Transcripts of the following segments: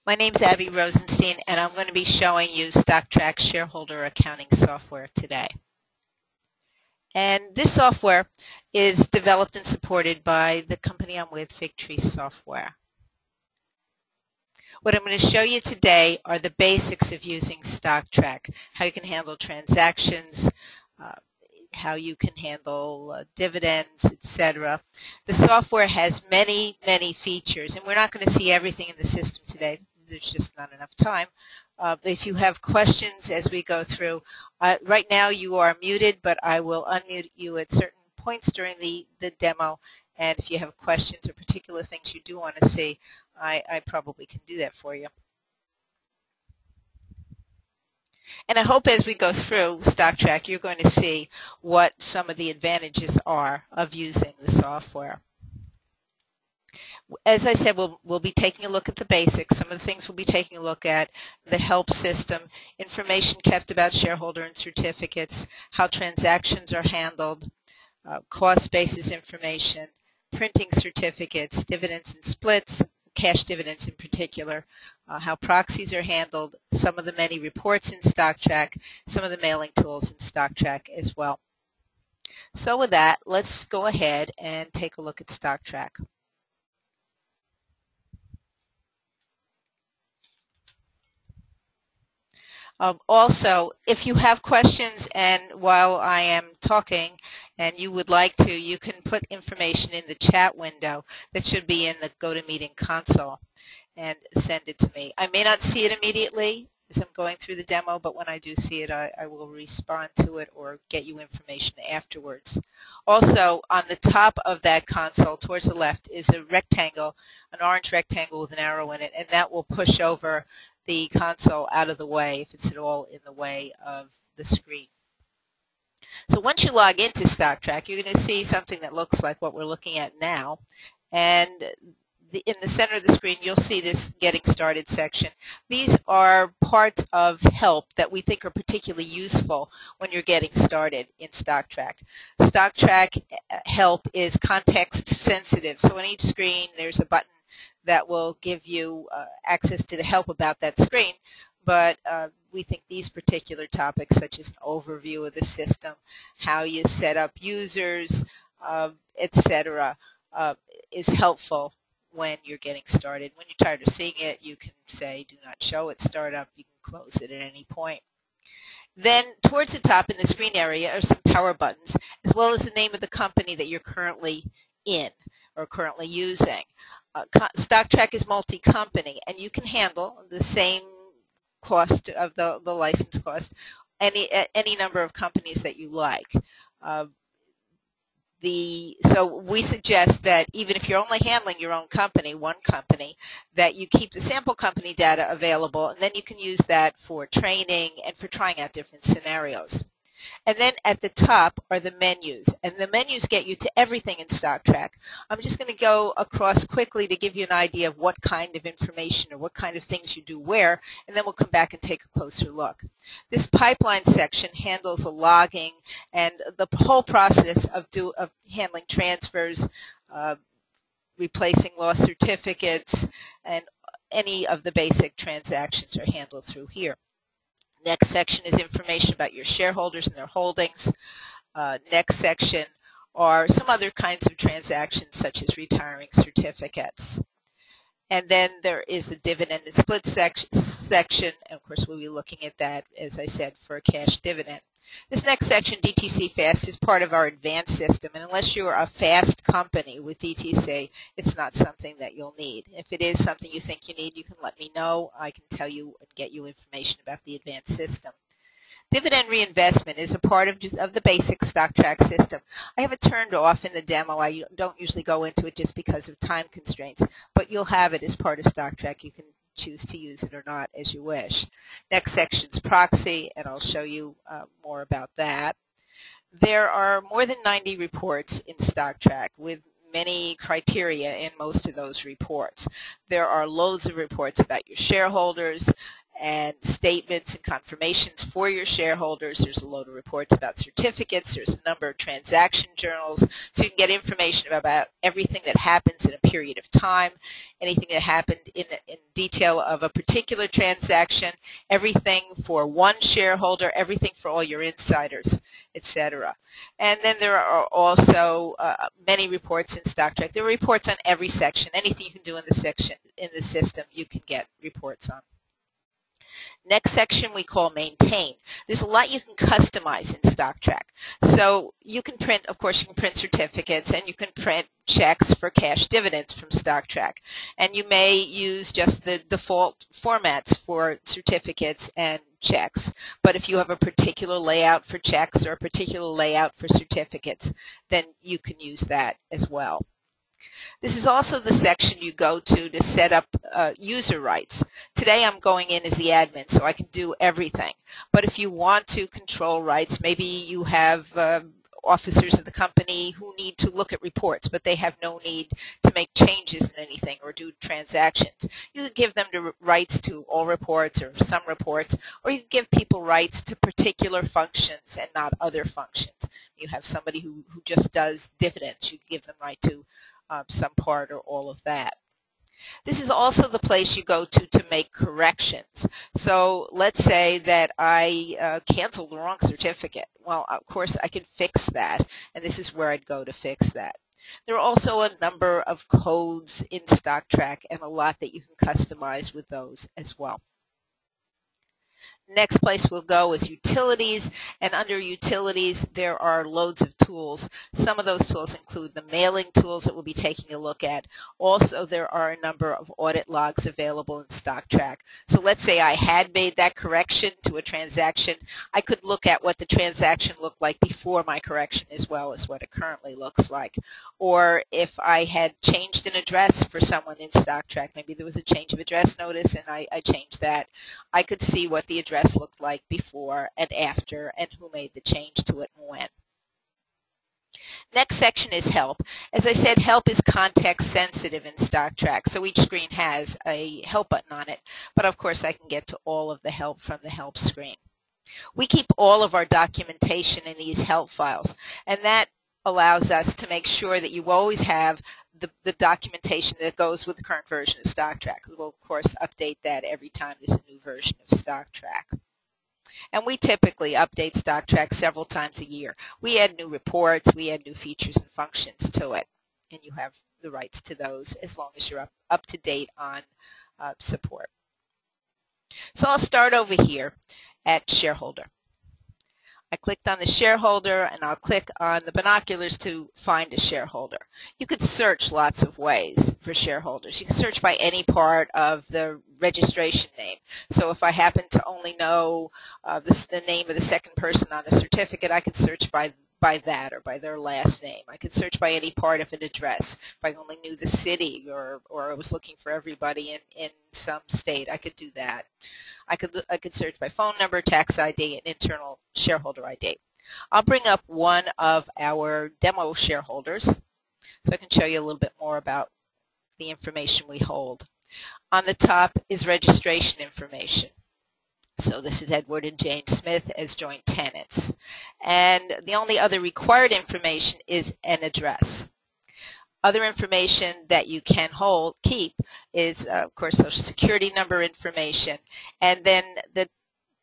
My name's Abby Rosenstein, and I'm going to be showing you StockTrack shareholder accounting software today. And this software is developed and supported by the company I'm with, Fig Tree Software. What I'm going to show you today are the basics of using StockTrack, how you can handle transactions, how you can handle dividends, etc. The software has many, many features, and we're not going to see everything in the system today. There's just not enough time. If you have questions as we go through, right now you are muted, but I will unmute you at certain points during the demo, and if you have questions or particular things you do want to see, I probably can do that for you. And I hope as we go through StockTrack, you're going to see what some of the advantages are of using the software. As I said, we'll be taking a look at the basics. Some of the things we'll be taking a look at: the help system, information kept about shareholder and certificates, how transactions are handled, cost basis information, printing certificates, dividends and splits, cash dividends in particular, how proxies are handled, some of the many reports in StockTrack, some of the mailing tools in StockTrack as well. So with that, let's go ahead and take a look at StockTrack. Also, if you have questions and while I am talking and you would like to, you can put information in the chat window that should be in the GoToMeeting console and send it to me. I may not see it immediately as I'm going through the demo, but when I do see it, I will respond to it or get you information afterwards. Also, on the top of that console towards the left is a rectangle, an orange rectangle with an arrow in it, and that will push over the console out of the way if it's at all in the way of the screen. So once you log into StockTrack, you're going to see something that looks like what we're looking at now. And in the center of the screen, you'll see this Getting Started section. These are parts of help that we think are particularly useful when you're getting started in StockTrack. StockTrack help is context sensitive, so on each screen there's a button that will give you access to the help about that screen, but we think these particular topics, such as an overview of the system, how you set up users, etc., is helpful when you're getting started. When you're tired of seeing it, you can say, do not show at startup. You can close it at any point. Then towards the top in the screen area are some power buttons, as well as the name of the company that you're currently in or currently using. StockTrack is multi-company, and you can handle the same cost of the license cost any number of companies that you like. So we suggest that even if you're only handling your own company, one company, that you keep the sample company data available, and then you can use that for training and for trying out different scenarios. And then at the top are the menus, and the menus get you to everything in StockTrack. I'm just going to go across quickly to give you an idea of what kind of information or what kind of things you do where, and then we'll come back and take a closer look. This pipeline section handles the logging and the whole process of handling transfers, replacing lost certificates, and any of the basic transactions are handled through here. Next section is information about your shareholders and their holdings. Next section are some other kinds of transactions, such as retiring certificates. And then there is the dividend and split section, and of course we'll be looking at that, as I said, for a cash dividend. This next section, DTC Fast, is part of our advanced system, and unless you're a fast company with DTC, it's not something that you'll need. If it is something you think you need, you can let me know. I can tell you and get you information about the advanced system. Dividend reinvestment is a part of the basic StockTrack system. I have it turned off in the demo. I don't usually go into it just because of time constraints, but you'll have it as part of StockTrack. You can choose to use it or not as you wish. Next section is proxy, and I'll show you more about that. There are more than 90 reports in StockTrack with many criteria in most of those reports. There are loads of reports about your shareholders and statements and confirmations for your shareholders. There's a load of reports about certificates. There's a number of transaction journals. So you can get information about everything that happens in a period of time, anything that happened in detail of a particular transaction, everything for one shareholder, everything for all your insiders, etc. And then there are also many reports in StockTrack. There are reports on every section. Anything you can do in the section in the system, you can get reports on. Next section we call maintain. There's a lot you can customize in StockTrack. So you can print, of course, you can print certificates, and you can print checks for cash dividends from StockTrack. And you may use just the default formats for certificates and checks. But if you have a particular layout for checks or a particular layout for certificates, then you can use that as well. This is also the section you go to set up user rights. Today I'm going in as the admin, so I can do everything. But if you want to control rights, maybe you have officers of the company who need to look at reports, but they have no need to make changes in anything or do transactions. You can give them the rights to all reports or some reports, or you can give people rights to particular functions and not other functions. You have somebody who just does dividends. You can give them right to some part or all of that. This is also the place you go to make corrections. So let's say that I canceled the wrong certificate. Well, of course, I can fix that, and this is where I'd go to fix that. There are also a number of codes in StockTrack and a lot that you can customize with those as well. Next place we'll go is utilities, and under utilities there are loads of tools. Some of those tools include the mailing tools that we'll be taking a look at. Also, there are a number of audit logs available in StockTrack. So let's say I had made that correction to a transaction. I could look at what the transaction looked like before my correction as well as what it currently looks like. Or if I had changed an address for someone in StockTrack, maybe there was a change of address notice and I changed that, I could see what the address looked like before and after and who made the change to it and when. Next section is help. As I said, help is context sensitive in StockTrack, so each screen has a help button on it, but of course I can get to all of the help from the help screen. We keep all of our documentation in these help files, and that allows us to make sure that you always have the documentation that goes with the current version of StockTrack. We will, of course, update that every time there's a new version of StockTrack. And we typically update StockTrack several times a year. We add new reports, we add new features and functions to it, and you have the rights to those as long as you're up to date on support. So I'll start over here at shareholder. I clicked on the shareholder, and I'll click on the binoculars to find a shareholder. You could search lots of ways for shareholders. You can search by any part of the registration name. So if I happen to only know the name of the second person on a certificate, I can search by that or by their last name. I could search by any part of an address. If I only knew the city or I was looking for everybody in some state, I could do that. I could search by phone number, tax ID, and internal shareholder ID. I'll bring up one of our demo shareholders so I can show you a little bit more about the information we hold. On the top is registration information. So this is Edward and Jane Smith as joint tenants. And the only other required information is an address. Other information that you can keep is, of course, Social Security number information, and then the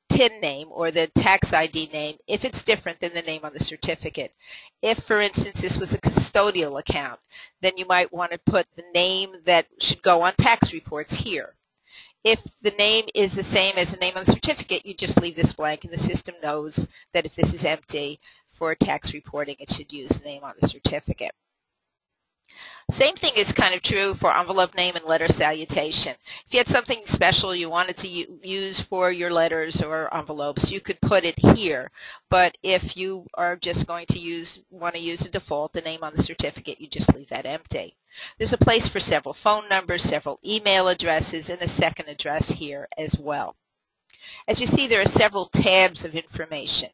TIN name or the tax ID name if it's different than the name on the certificate. If, for instance, this was a custodial account, then you might want to put the name that should go on tax reports here. If the name is the same as the name on the certificate, you just leave this blank, and the system knows that if this is empty for tax reporting, it should use the name on the certificate. Same thing is kind of true for envelope name and letter salutation. If you had something special you wanted to use for your letters or envelopes, you could put it here. But if you are just going to want to use a default, the name on the certificate, you just leave that empty. There's a place for several phone numbers, several email addresses, and a second address here as well. As you see, there are several tabs of information.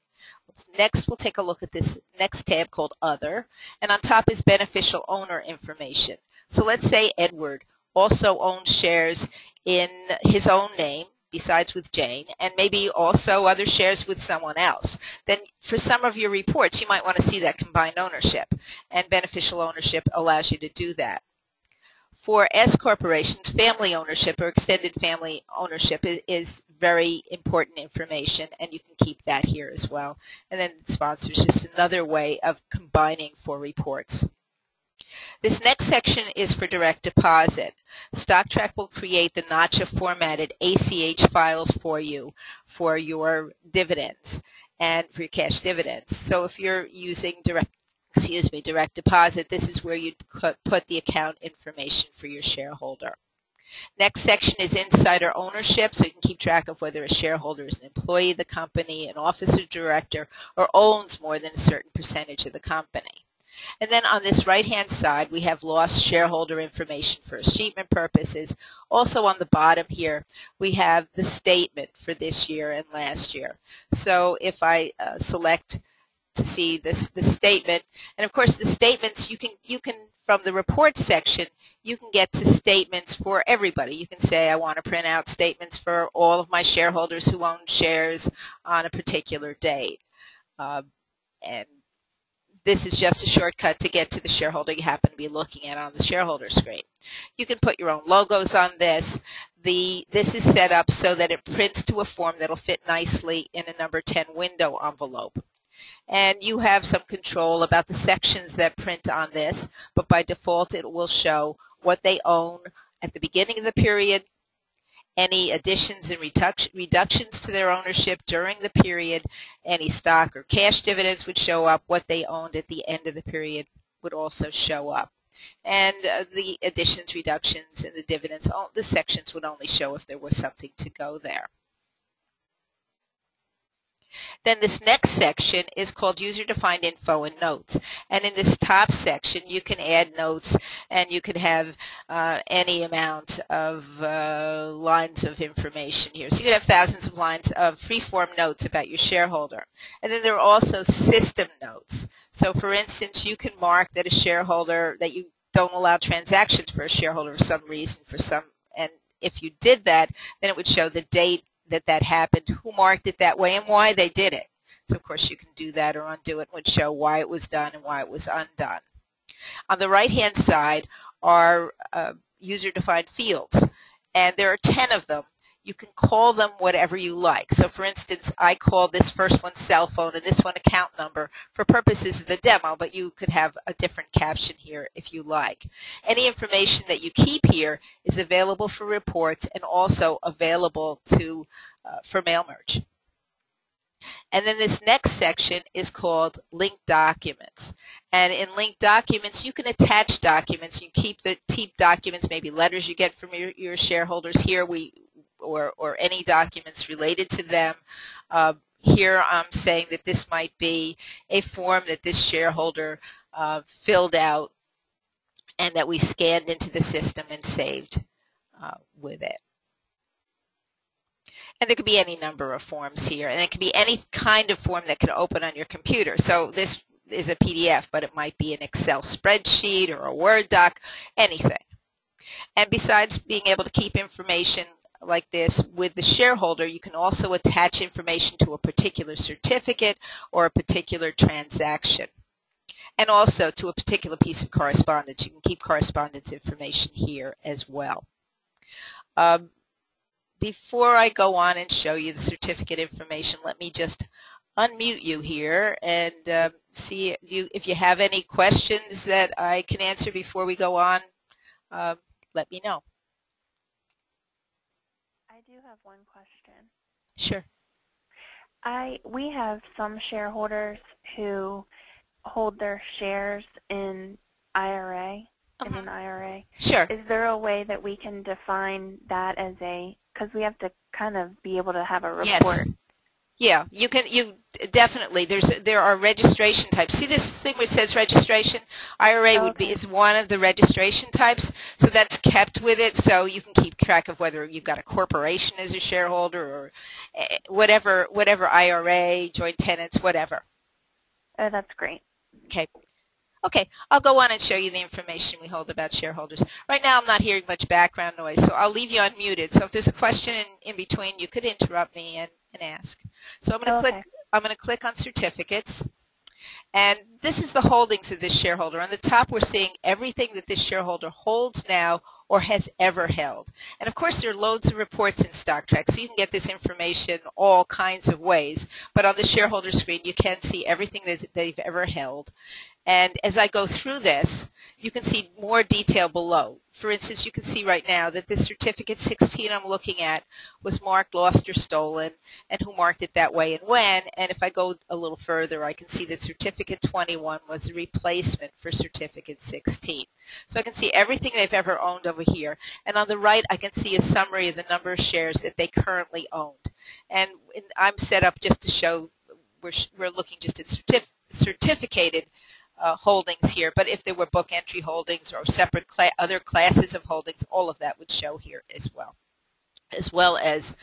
Next, we'll take a look at this next tab called Other, and on top is beneficial owner information. So let's say Edward also owns shares in his own name, besides with Jane, and maybe also other shares with someone else. Then for some of your reports, you might want to see that combined ownership, and beneficial ownership allows you to do that. For S corporations, family ownership or extended family ownership is very important information, and you can keep that here as well. And then sponsors is just another way of combining for reports. This next section is for direct deposit. StockTrack will create the Nacha formatted ACH files for you for your dividends and for your cash dividends. So if you're using direct deposit, this is where you'd put the account information for your shareholder. Next section is insider ownership, so you can keep track of whether a shareholder is an employee of the company, an officer, director, or owns more than a certain percentage of the company. And then on this right-hand side, we have lost shareholder information for achievement purposes. Also on the bottom here, we have the statement for this year and last year. So if I select to see the statement, and of course the statements you can from the report section, you can get to statements for everybody. You can say, I want to print out statements for all of my shareholders who own shares on a particular date. And this is just a shortcut to get to the shareholder you happen to be looking at on the shareholder screen. You can put your own logos on this. This is set up so that it prints to a form that will fit nicely in a number 10 window envelope. And you have some control about the sections that print on this, but by default it will show what they own at the beginning of the period, any additions and reductions to their ownership during the period, any stock or cash dividends would show up, what they owned at the end of the period would also show up. And the additions, reductions, and the dividends, the sections would only show if there was something to go there. Then this next section is called user-defined info and notes. And in this top section, you can add notes, and you can have any amount of lines of information here. So you can have thousands of lines of free-form notes about your shareholder. And then there are also system notes. So for instance, you can mark that a shareholder, that you don't allow transactions for a shareholder for some reason, and if you did that, then it would show the date that happened, who marked it that way, and why they did it. So of course you can do that or undo it, and would show why it was done and why it was undone. On the right-hand side are user-defined fields, and there are 10 of them. You can call them whatever you like. So for instance, I call this first one cell phone and this one account number for purposes of the demo, but you could have a different caption here if you like. Any information that you keep here is available for reports and also available to for mail merge. And then this next section is called linked documents. And in linked documents, you can attach documents. You keep documents, maybe letters you get from your shareholders. Here or any documents related to them. Here I'm saying that this might be a form that this shareholder filled out and that we scanned into the system and saved with it. And there could be any number of forms here, and it can be any kind of form that can open on your computer. So this is a PDF, but it might be an Excel spreadsheet or a Word doc, anything. And besides being able to keep information like this with the shareholder, you can also attach information to a particular certificate or a particular transaction, and also to a particular piece of correspondence. You can keep correspondence information here as well. Before I go on and show you the certificate information, let me just unmute you here and see if you have any questions that I can answer before we go on. Let me know. I do have one question. Sure. We have some shareholders who hold their shares in IRA, in an IRA. Sure. Is there a way that we can define that as because we have to kind of be able to have a report? Yes. Yeah, you definitely, there are registration types. See this thing where it says registration? IRA is one of the registration types, so that's kept with it, so you can keep track of whether you've got a corporation as a shareholder or whatever IRA, joint tenants, whatever. Oh, that's great. Okay. Okay, I'll go on and show you the information we hold about shareholders. Right now I'm not hearing much background noise, so I'll leave you unmuted. So if there's a question in between, you could interrupt me and ask. So I'm going to click on certificates, And this is the holdings of this shareholder. On the top, we're seeing everything that this shareholder holds now or has ever held. And of course, there are loads of reports in StockTrack, so you can get this information all kinds of ways. But on the shareholder screen, you can see everything that they've ever held. And as I go through this, you can see more detail below. For instance, you can see right now that this certificate 16 I'm looking at was marked lost or stolen, and who marked it that way and when. And if I go a little further, I can see that certificate 21 was a replacement for certificate 16. So I can see everything they've ever owned over here. And on the right, I can see a summary of the number of shares that they currently owned. And I'm set up just to show we're looking just at certificated holdings here, but if there were book entry holdings or separate other classes of holdings, all of that would show here as well as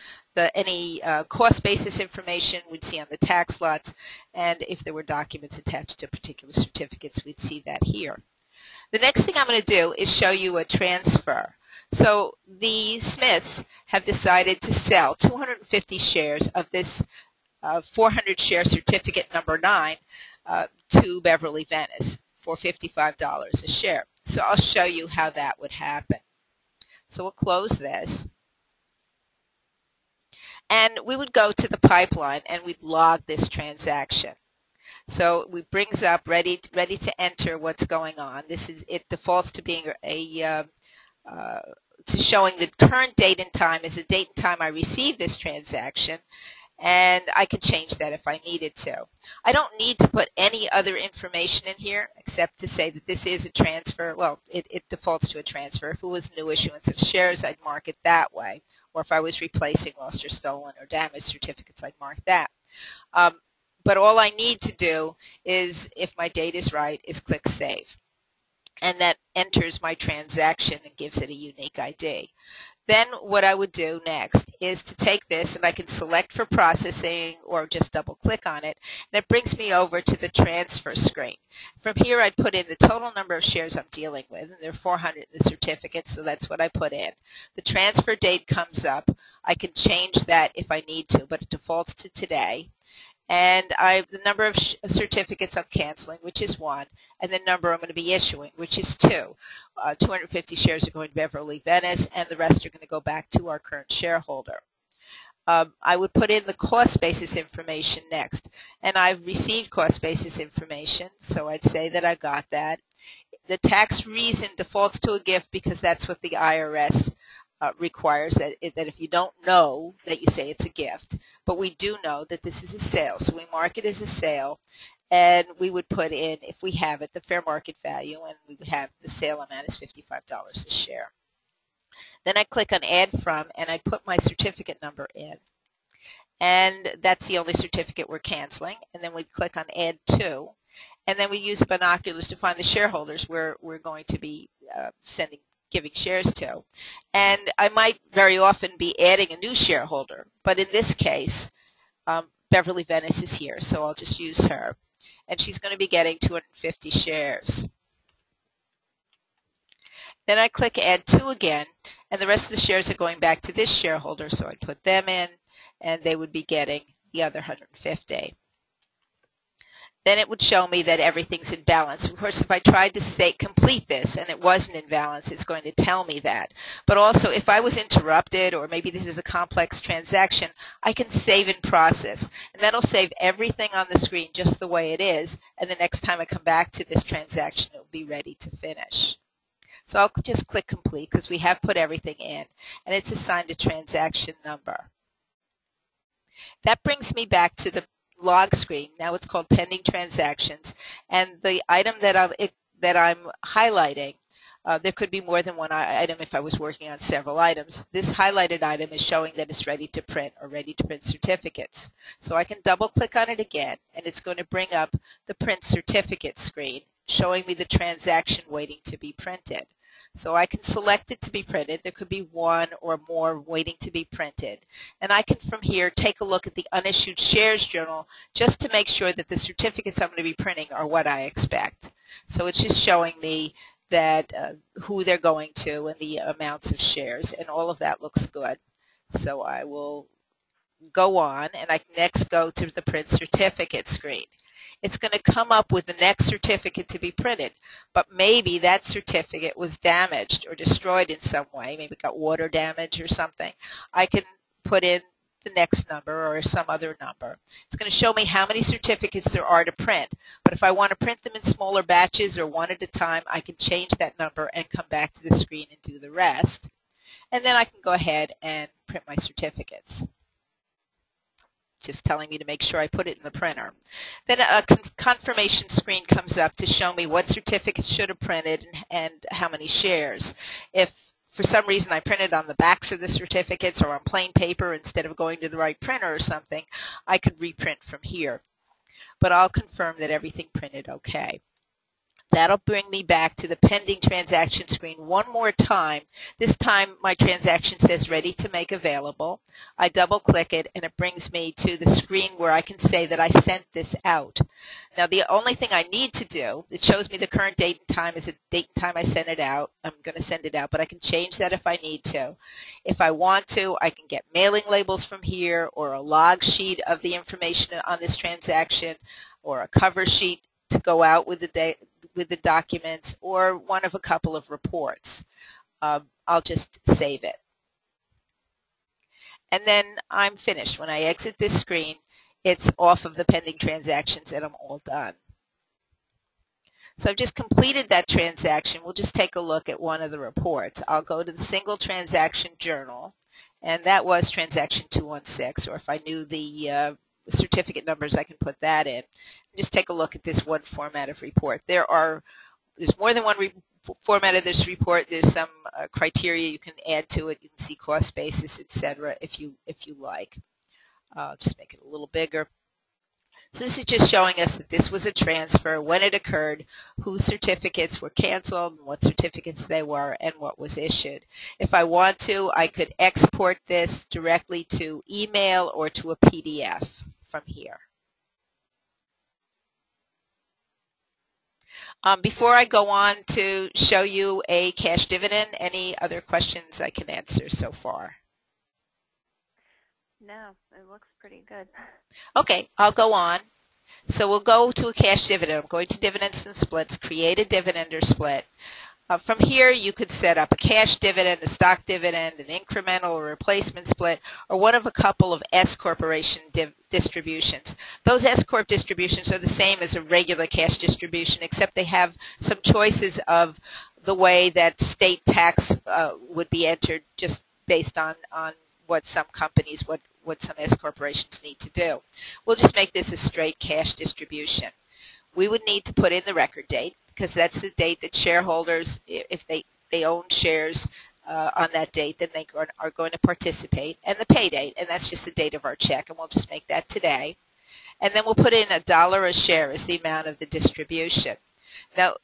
any cost basis information we'd see on the tax lots, and if there were documents attached to particular certificates, we'd see that here. The next thing I'm going to do is show you a transfer. So the Smiths have decided to sell 250 shares of this 400 share certificate number 9 to Beverly Venice for $55 a share. So I'll show you how that would happen. So we'll close this. And we would go to the pipeline and we'd log this transaction. So it brings up ready to enter what's going on. It defaults to being to showing the current date and time as the date and time I received this transaction. And I could change that if I needed to. I don't need to put any other information in here except to say that this is a transfer. Well, it defaults to a transfer. If it was new issuance of shares, I'd mark it that way. Or if I was replacing lost or stolen or damaged certificates, I'd mark that. But all I need to do is, if my date is right, is click Save. And that enters my transaction and gives it a unique ID. Then what I would do next is to take this, and I can select for processing or just double click on it, and it brings me over to the transfer screen. From here I'd put in the total number of shares I'm dealing with, and there are 400 in the certificate, so that's what I put in. The transfer date comes up. I can change that if I need to, but it defaults to today. And the number of certificates I'm canceling, which is 1, and the number I'm going to be issuing, which is 2. 250 shares are going to Beverly Venice, and the rest are going to go back to our current shareholder. I would put in the cost basis information next, and I've received cost basis information, so I'd say that I got that. The tax reason defaults to a gift because that's what the IRS requires, that if you don't know, that you say it's a gift. But we do know that this is a sale, so we mark it as a sale, and we would put in, if we have it, the fair market value, and we would have the sale amount is $55 a share. Then I click on Add From, and I put my certificate number in. And that's the only certificate we're canceling. And then we click on Add To, and then we use binoculars to find the shareholders we're going to be giving shares to. And I might very often be adding a new shareholder, but in this case, Beverly Venice is here, so I'll just use her. And she's going to be getting 250 shares. Then I click Add To again, and the rest of the shares are going back to this shareholder, so I put them in, and they would be getting the other 150. Then it would show me that everything's in balance. Of course, if I tried to say complete this and it wasn't in balance, it's going to tell me that. But also, if I was interrupted, or maybe this is a complex transaction, I can save in process. And that'll save everything on the screen just the way it is, and the next time I come back to this transaction, it will be ready to finish. So I'll just click complete because we have put everything in, and it's assigned a transaction number. That brings me back to the log screen. Now it's called Pending Transactions, and the item that I'm highlighting, there could be more than one item if I was working on several items. This highlighted item is showing that it's ready to print, or ready to print certificates. So I can double click on it again, and it's going to bring up the print certificate screen showing me the transaction waiting to be printed. So I can select it to be printed. There could be one or more waiting to be printed. And I can, from here, take a look at the unissued shares journal just to make sure that the certificates I'm going to be printing are what I expect. So it's just showing me that who they're going to and the amounts of shares, and all of that looks good. So I will go on, and I can next go to the print certificate screen. it's going to come up with the next certificate to be printed. But maybe that certificate was damaged or destroyed in some way. Maybe it got water damage or something. I can put in the next number or some other number. It's going to show me how many certificates there are to print. But if I want to print them in smaller batches or one at a time, I can change that number and come back to the screen and do the rest. And then I can go ahead and print my certificates. Just telling me to make sure I put it in the printer. Then a confirmation screen comes up to show me what certificates should have printed and how many shares. If for some reason I printed on the backs of the certificates or on plain paper instead of going to the right printer or something, I could reprint from here. But I'll confirm that everything printed okay. That'll bring me back to the pending transaction screen one more time. This time my transaction says ready to make available. I double click it and it brings me to the screen where I can say that I sent this out. Now the only thing I need to do, it shows me the current date and time is the date and time I sent it out. I'm going to send it out, but I can change that if I need to. If I want to, I can get mailing labels from here or a log sheet of the information on this transaction or a cover sheet to go out with the documents or one of a couple of reports. I'll just save it. And then I'm finished. When I exit this screen, it's off of the pending transactions and I'm all done. So I've just completed that transaction. We'll just take a look at one of the reports. I'll go to the single transaction journal, and that was transaction 216, or if I knew the certificate numbers, I can put that in. Just take a look at this one format of report. There's more than one format of this report. There's some criteria you can add to it. You can see cost basis, etc. if you like. Just make it a little bigger. So this is just showing us that this was a transfer, when it occurred, whose certificates were canceled, and what certificates they were, and what was issued. If I want to, I could export this directly to email or to a PDF from here. Before I go on to show you a cash dividend, any other questions I can answer so far? No, it looks pretty good. Okay, I'll go on. So we'll go to a cash dividend. I'm going to dividends and splits, create a dividend or split. From here, you could set up a cash dividend, a stock dividend, an incremental or replacement split, or one of a couple of S corporation distributions. Those S corp distributions are the same as a regular cash distribution, except they have some choices of the way that state tax would be entered, just based on what some companies, what some S corporations need to do. We'll just make this a straight cash distribution. We would need to put in the record date, because that's the date that shareholders, if they own shares on that date, then they are going to participate, and the pay date, and that's just the date of our check, and we'll just make that today. And then we'll put in $1 a share as the amount of the distribution. Now,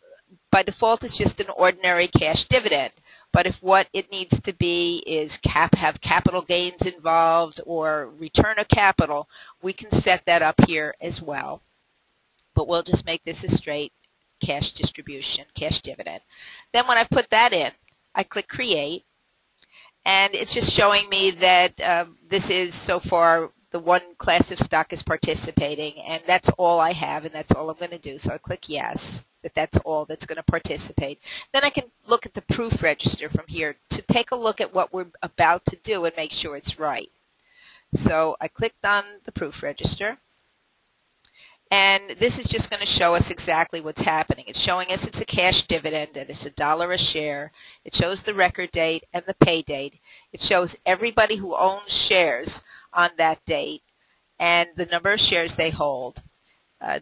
by default, it's just an ordinary cash dividend, but if what it needs to be is have capital gains involved or return of capital, we can set that up here as well. But we'll just make this a straight cash distribution, cash dividend. Then when I put that in, I click Create, and it's just showing me that this is so far the one class of stock is participating, and that's all I have, and that's all I'm going to do. So I click Yes, that's all that's going to participate. Then I can look at the proof register from here to take a look at what we're about to do and make sure it's right. So I clicked on the proof register. And this is just going to show us exactly what's happening. It's showing us it's a cash dividend and it's $1 a share. It shows the record date and the pay date. It shows everybody who owns shares on that date and the number of shares they hold.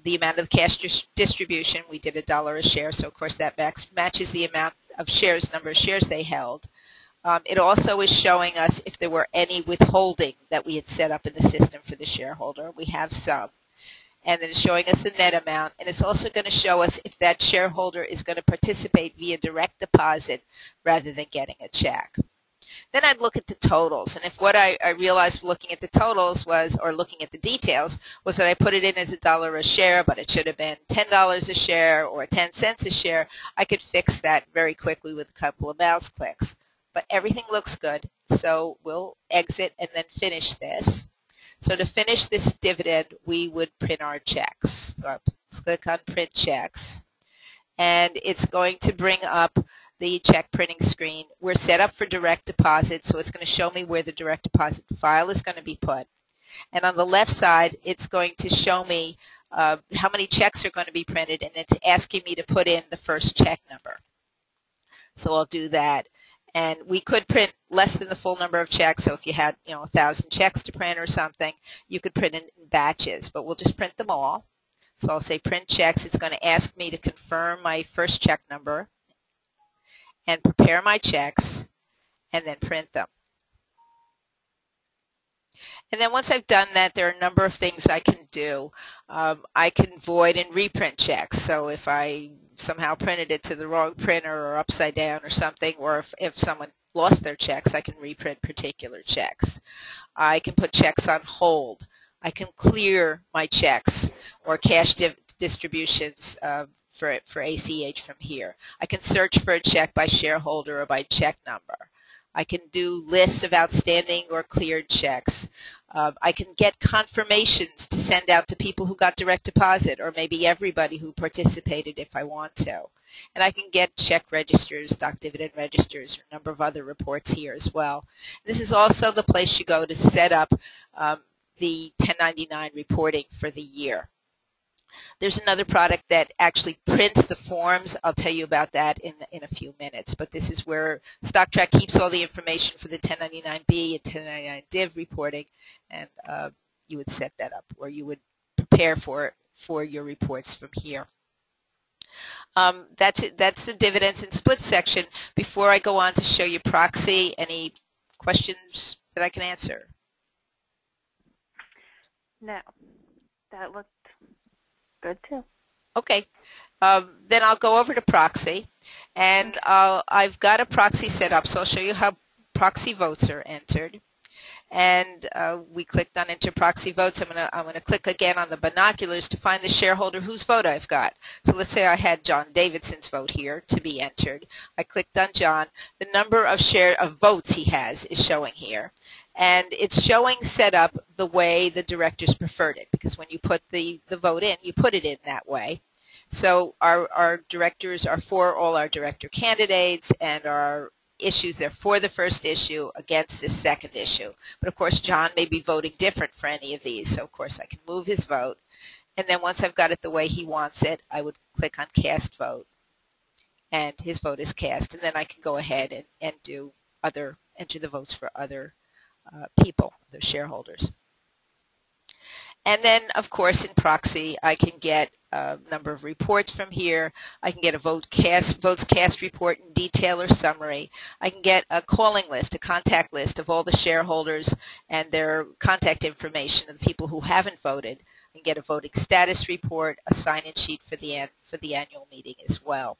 The amount of cash distribution, we did $1 a share, so of course that matches the amount of shares, number of shares they held. It also is showing us if there were any withholding that we had set up in the system for the shareholder. We have some. And then it's showing us the net amount, and it's also going to show us if that shareholder is going to participate via direct deposit rather than getting a check. Then I'd look at the totals, and if what I realized looking at the totals was, or looking at the details, was that I put it in as $1 a share, but it should have been $10 a share or 10 cents a share, I could fix that very quickly with a couple of mouse clicks. But everything looks good, so we'll exit and then finish this. So to finish this dividend, we would print our checks. So I'll click on Print Checks, and it's going to bring up the check printing screen. We're set up for direct deposit, so it's going to show me where the direct deposit file is going to be put. And on the left side, it's going to show me how many checks are going to be printed, and it's asking me to put in the first check number. So I'll do that. And we could print less than the full number of checks, so if you had 1,000 checks to print or something, you could print in batches, but we'll just print them all. So I'll say print checks. It's going to ask me to confirm my first check number and prepare my checks and then print them. And then once I've done that, there are a number of things I can do. I can void and reprint checks. So if I somehow printed it to the wrong printer or upside down or something, or if someone lost their checks, I can reprint particular checks. I can put checks on hold. I can clear my checks or cash distributions for ACH from here. I can search for a check by shareholder or by check number. I can do lists of outstanding or cleared checks. I can get confirmations to send out to people who got direct deposit, or maybe everybody who participated if I want to. And I can get check registers, stock dividend registers, or a number of other reports here as well. This is also the place you go to set up the 1099 reporting for the year. There's another product that actually prints the forms. I'll tell you about that in a few minutes. But this is where StockTrack keeps all the information for the 1099B and 1099 div reporting, and you would set that up, or you would prepare for your reports from here. That's it. That's the dividends and splits section. Before I go on to show you proxy, any questions that I can answer? No, that looked good too. Okay, then I'll go over to proxy, and I've got a proxy set up, so I'll show you how proxy votes are entered. And we clicked on enter proxy votes. I'm gonna click again on the binoculars to find the shareholder whose vote I've got. So let's say I had John Davidson's vote here to be entered. I clicked on John. The number of votes he has is showing here. And it's showing set up the way the directors preferred it, because when you put the vote in, you put it in that way. So our directors are for all our director candidates, and our issues are for the first issue, against this second issue. But of course, John may be voting different for any of these, so of course I can move his vote. And then once I've got it the way he wants it, I would click on cast vote, and his vote is cast. And then I can go ahead and do enter the votes for other people, the shareholders. And then, of course, in proxy, I can get a number of reports from here. I can get a votes cast report in detail or summary. I can get a calling list, a contact list of all the shareholders and their contact information of the people who haven't voted. I can get a voting status report, a sign-in sheet for the annual meeting as well.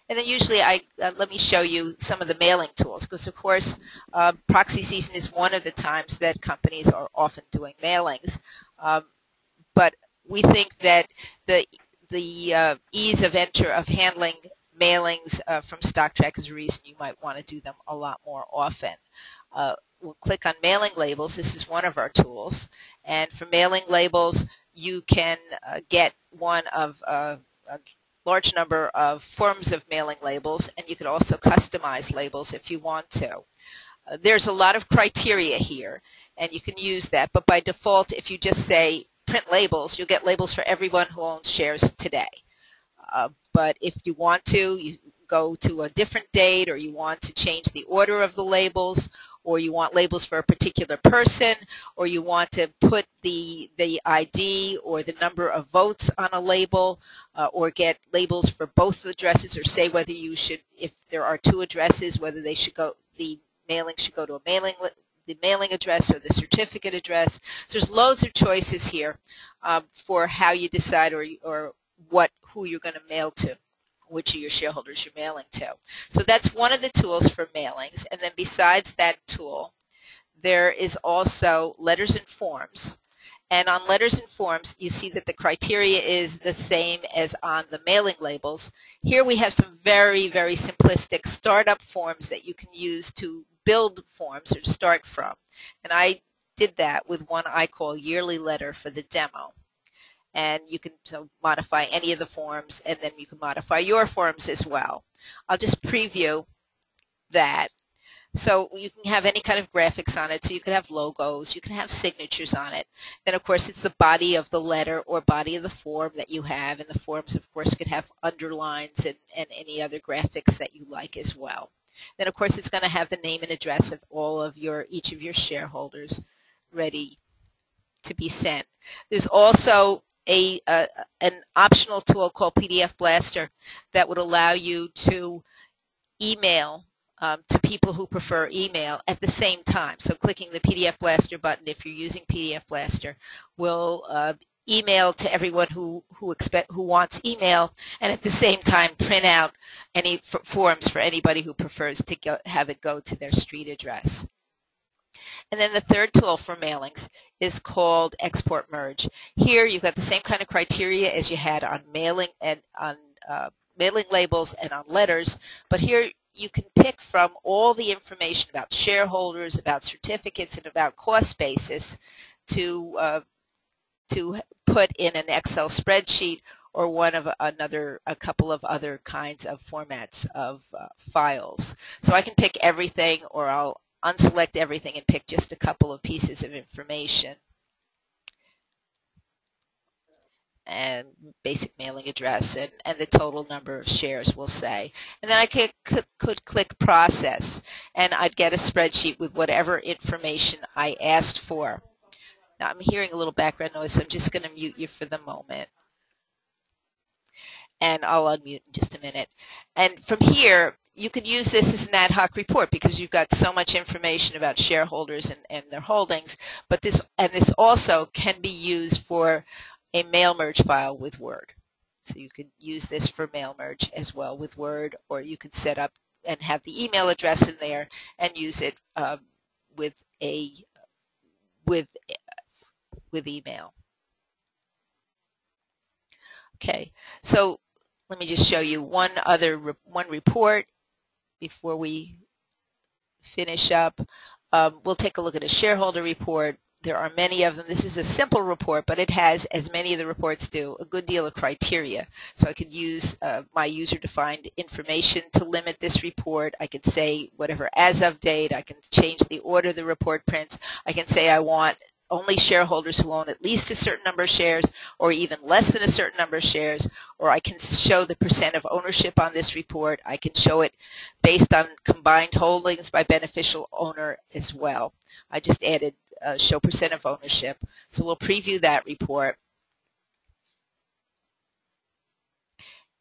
And then usually let me show you some of the mailing tools, because of course proxy season is one of the times that companies are often doing mailings. But we think that the ease of handling mailings from StockTrack is a reason you might want to do them a lot more often. We'll click on mailing labels. This is one of our tools. And for mailing labels, you can get one of a large number of forms of mailing labels, and you can also customize labels if you want to. There's a lot of criteria here, and you can use that, but by default, if you just say print labels, you'll get labels for everyone who owns shares today. But if you want to, you go to a different date, or you want to change the order of the labels, or you want labels for a particular person, or you want to put the ID or the number of votes on a label, or get labels for both addresses, or say whether you should, if there are two addresses, whether they should go, the mailing should go to the mailing address or the certificate address. So there's loads of choices here for how you decide or who you're going to mail to, which of your shareholders you're mailing to. So that's one of the tools for mailings. And then besides that tool, there is also letters and forms. And on letters and forms, you see that the criteria is the same as on the mailing labels. Here we have some very, very simplistic startup forms that you can use to build forms or start from. And I did that with one I call yearly letter for the demo. and you can modify any of the forms, and then you can modify your forms as well. I'll just preview that. So you can have any kind of graphics on it. So you can have logos, you can have signatures on it. Then of course it's the body of the letter or body of the form that you have, and the forms of course could have underlines and any other graphics that you like as well. Then of course it's going to have the name and address of each of your shareholders ready to be sent. There's also an optional tool called PDF Blaster that would allow you to email to people who prefer email at the same time. So clicking the PDF Blaster button, if you're using PDF Blaster, will email to everyone who wants email, and at the same time print out any forms for anybody who prefers to have it go to their street address. And then the third tool for mailings is called Export Merge. Here you've got the same kind of criteria as you had on mailing and on mailing labels and on letters, but here you can pick from all the information about shareholders, about certificates, and about cost basis to put in an Excel spreadsheet or a couple of other kinds of formats of files. So I can pick everything, or I'll unselect everything and pick just a couple of pieces of information. And basic mailing address and the total number of shares, we'll say. And then I could click process, and I'd get a spreadsheet with whatever information I asked for. Now I'm hearing a little background noise, so I'm just going to mute you for the moment. And I'll unmute in just a minute. And from here, you could use this as an ad hoc report because you've got so much information about shareholders and their holdings. But this also can be used for a mail merge file with Word. So you could use this for mail merge as well with Word, or you could set up and have the email address in there and use it with email. Okay, so let me just show you one report before we finish up. We'll take a look at a shareholder report. There are many of them. This is a simple report, but it has, as many of the reports do, a good deal of criteria. So I could use my user-defined information to limit this report. I can say whatever as of date. I can change the order the report prints. I can say I want only shareholders who own at least a certain number of shares, or even less than a certain number of shares, or I can show the percent of ownership on this report. I can show it based on combined holdings by beneficial owner as well. I just added show percent of ownership. So we'll preview that report.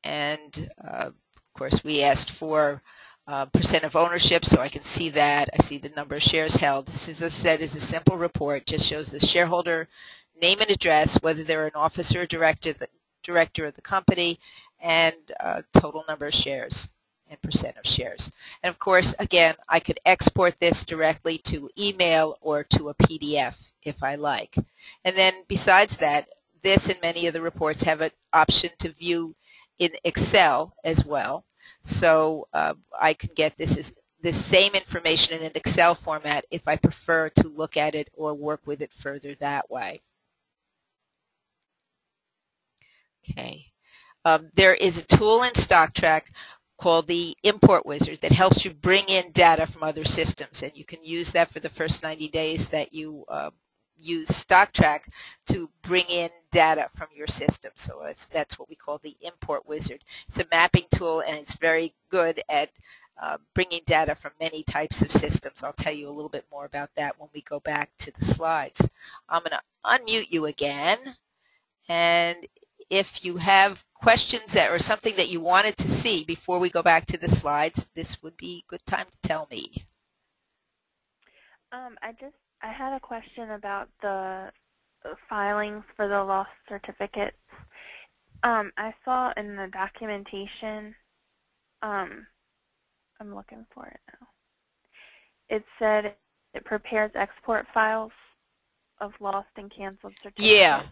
And of course we asked for percent of ownership, so I can see that. I see the number of shares held. This, as I said, is a simple report. Just shows the shareholder name and address, whether they're an officer or director of the company, and total number of shares and percent of shares. And of course, again, I could export this directly to email or to a PDF if I like. And then besides that, this and many of the reports have an option to view in Excel as well. So I can get this same information in an Excel format if I prefer to look at it or work with it further that way. Okay. There is a tool in StockTrack called the Import Wizard that helps you bring in data from other systems, and you can use that for the first 90 days that you use StockTrack to bring in data from your system. So that's what we call the Import Wizard. It's a mapping tool, and it's very good at bringing data from many types of systems. I'll tell you a little bit more about that when we go back to the slides. I'm going to unmute you again, and if you have questions or something that you wanted to see before we go back to the slides, this would be a good time to tell me. I had a question about the filings for the lost certificates. I saw in the documentation, I'm looking for it now. It said it prepares export files of lost and canceled certificates. Yeah,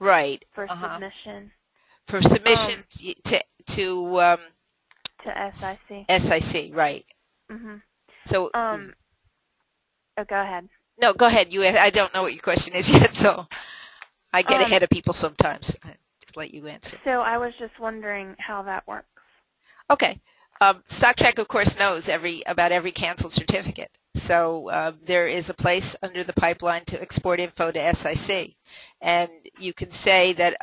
right. For submission. For submission to SIC. SIC, right. Mm-hmm. So. Oh, go ahead. No, go ahead. I don't know what your question is yet, so. I get ahead of people sometimes. I just let you answer. So I was just wondering how that works. Okay. StockTrack, of course, knows about every canceled certificate. So there is a place under the pipeline to export info to SIC, and you can say that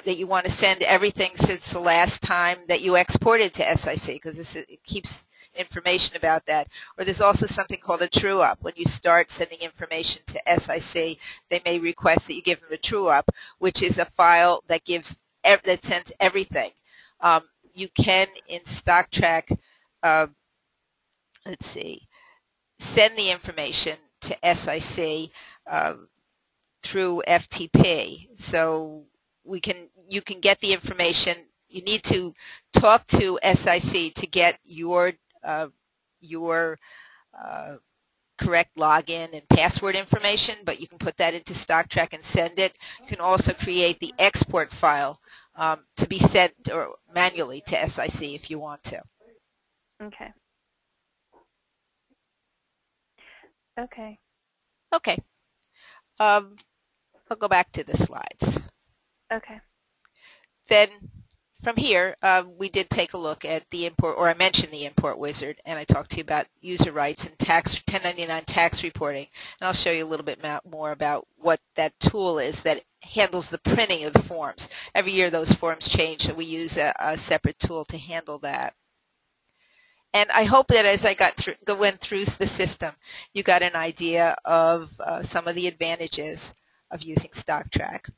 you want to send everything since the last time that you exported to SIC, because it keeps information about that. Or there's also something called a true-up. When you start sending information to SIC, they may request that you give them a true-up, which is a file that sends everything. You can, in StockTrack, let's see, send the information to SIC through FTP. So you can get the information. You need to talk to SIC to get your correct login and password information, but you can put that into StockTrack and send it. You can also create the export file to be sent or manually to SIC if you want to. Okay. Okay. Okay. I'll go back to the slides. Okay. Then from here, we did take a look at the import, or I mentioned the import wizard, and I talked to you about user rights and 1099 tax reporting. And I'll show you a little bit more about what that tool is that handles the printing of the forms. Every year those forms change, so we use a separate tool to handle that. And I hope that as I went through the system, you got an idea of some of the advantages of using StockTrack.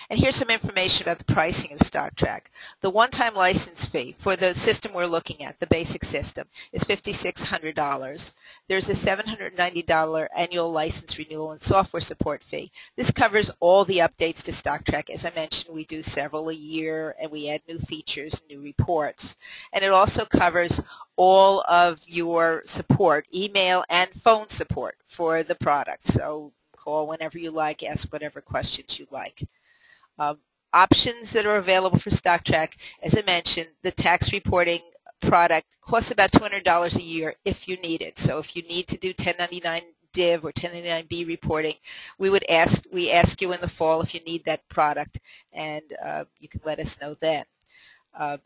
And here's some information about the pricing of StockTrack. The one-time license fee for the system we're looking at, the basic system, is $5,600. There's a $790 annual license renewal and software support fee. This covers all the updates to StockTrack. As I mentioned, we do several a year, and we add new features, new reports. And it also covers all of your support, email and phone support for the product. So call whenever you like, ask whatever questions you like. Options that are available for StockTrack, as I mentioned, the tax reporting product costs about $200 a year if you need it. So if you need to do 1099 div or 1099B reporting, we ask you in the fall if you need that product, and you can let us know then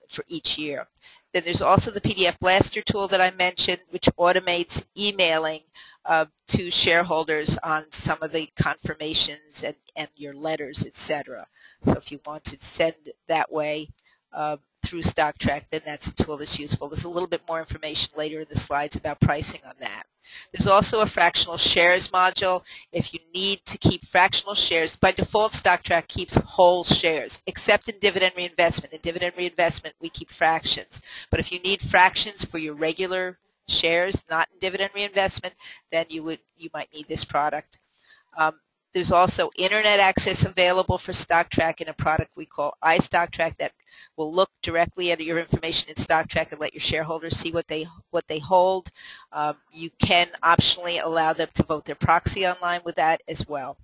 for each year. Then there's also the PDF Blaster tool that I mentioned, which automates emailing to shareholders on some of the confirmations and your letters, etc. So if you want to send that way through StockTrack, then that's a tool that's useful. There's a little bit more information later in the slides about pricing on that. There's also a fractional shares module. If you need to keep fractional shares, by default StockTrack keeps whole shares, except in dividend reinvestment. In dividend reinvestment, we keep fractions. But if you need fractions for your regular shares, not in dividend reinvestment, then you might need this product. There's also internet access available for StockTrack in a product we call iStockTrack that will look directly at your information in StockTrack and let your shareholders see what they hold. You can optionally allow them to vote their proxy online with that as well.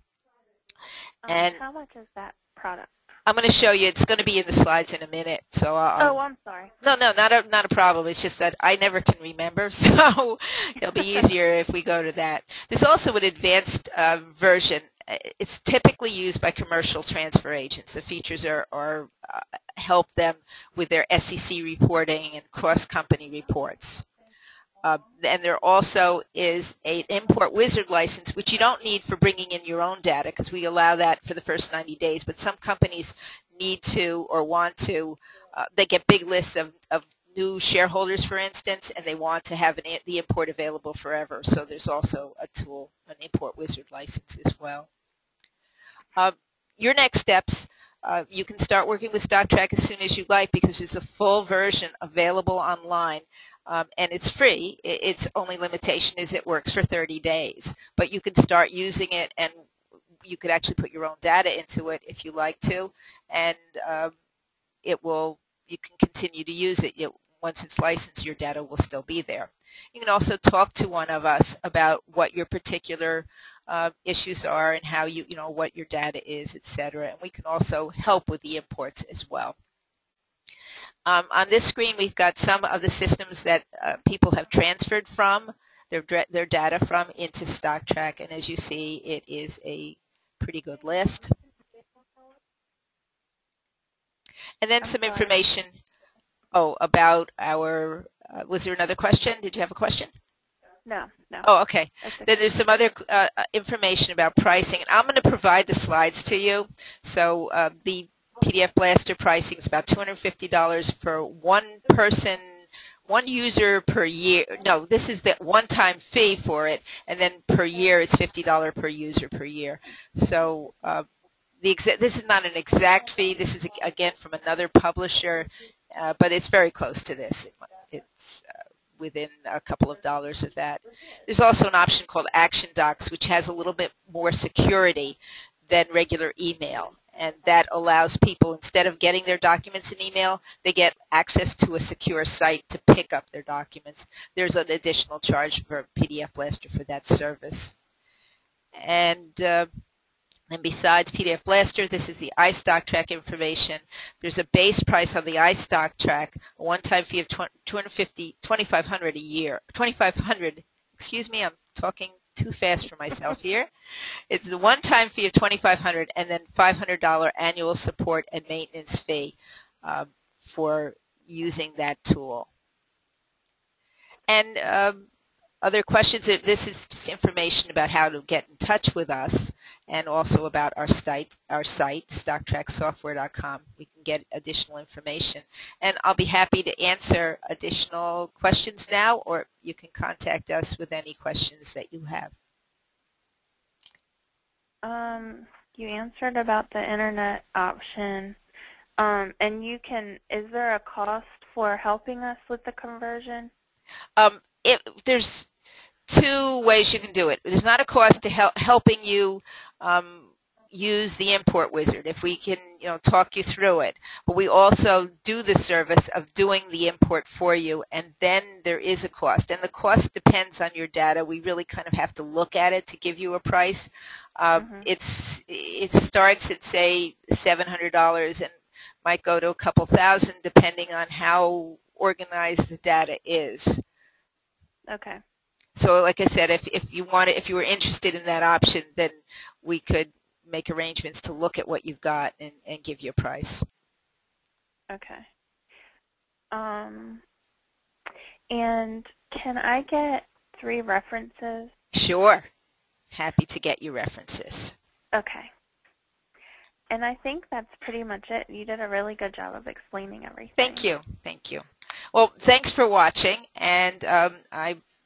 And how much is that product? I'm going to show you. It's going to be in the slides in a minute. So I'm sorry. No, not a problem. It's just that I never can remember, so it'll be easier if we go to that. There's also an advanced version. It's typically used by commercial transfer agents. The features help them with their SEC reporting and cross-company reports. And there also is an import wizard license, which you don't need for bringing in your own data, because we allow that for the first 90 days. But some companies need to or want to. They get big lists of new shareholders, for instance, and they want to have the import available forever. So there's also a tool, an import wizard license as well. Your next steps, you can start working with StockTrack as soon as you like, because there's a full version available online. And it's free. Its only limitation is it works for 30 days. But you can start using it, and you could actually put your own data into it if you like to, and you can continue to use it. Once it's licensed, your data will still be there. You can also talk to one of us about what your particular issues are and how what your data is, etc. And we can also help with the imports as well. On this screen, we've got some of the systems that people have transferred from their data from into StockTrack, and as you see, it is a pretty good list. And then I'm some sorry. information, about our, was there another question? Did you have a question? No, no. Oh, okay. That's Then okay. there's some other information about pricing. And I'm going to provide the slides to you. So the PDF Blaster pricing is about $250 for one person, one user per year. No, this is the one-time fee for it, and then per year is $50 per user per year. So this is not an exact fee. This is, again, from another publisher, but it's very close to this. It's within a couple of dollars of that. There's also an option called Action Docs, which has a little bit more security than regular email. And that allows people, instead of getting their documents in email, they get access to a secure site to pick up their documents. There's an additional charge for PDF Blaster for that service. And besides PDF Blaster, this is the iStockTrack information. There's a base price on the iStockTrack, a one-time fee of $2,500 a year. $2,500. Excuse me, I'm talking too fast for myself here. It's a one-time fee of $2,500 and then $500 annual support and maintenance fee for using that tool. And other questions? This is just information about how to get in touch with us, and also about our site, StockTrackSoftware.com. We can get additional information. And I'll be happy to answer additional questions now, or you can contact us with any questions that you have. You answered about the internet option. And is there a cost for helping us with the conversion? There's two ways you can do it. There's not a cost to helping you use the import wizard, if we can talk you through it. But we also do the service of doing the import for you, and then there is a cost. And the cost depends on your data. We really kind of have to look at it to give you a price. It starts at, say, $700 and might go to a couple thousand depending on how organized the data is. Okay. So like I said, if you were interested in that option, then we could make arrangements to look at what you've got and give you a price. Okay. And can I get 3 references? Sure. Happy to get you references. Okay. And I think that's pretty much it. You did a really good job of explaining everything. Thank you. Thank you. Well, thanks for watching, and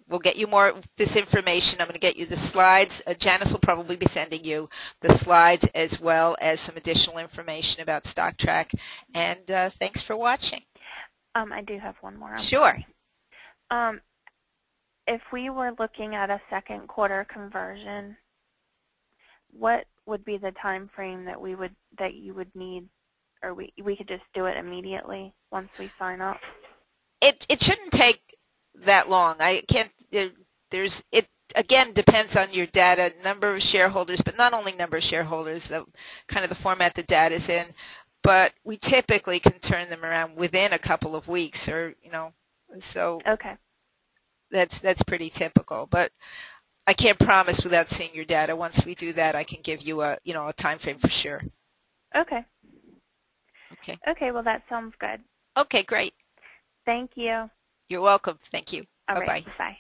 we'll get you more of this information. I'm going to get you the slides. Janice will probably be sending you the slides as well as some additional information about StockTrack. And thanks for watching. I do have one more. I'm sure. Sorry. If we were looking at a second quarter conversion, what would be the time frame that you would need, or we could just do it immediately once we sign up? It shouldn't take that long. I can't. It again depends on your data, number of shareholders, but not only number of shareholders, kind of the format the data's in. But we typically can turn them around within a couple of weeks, or so. Okay. That's pretty typical. But I can't promise without seeing your data. Once we do that, I can give you a time frame for sure. Okay. Okay. Okay. Well, that sounds good. Okay. Great. Thank you. You're welcome. Thank you. All Bye-bye. right. Bye.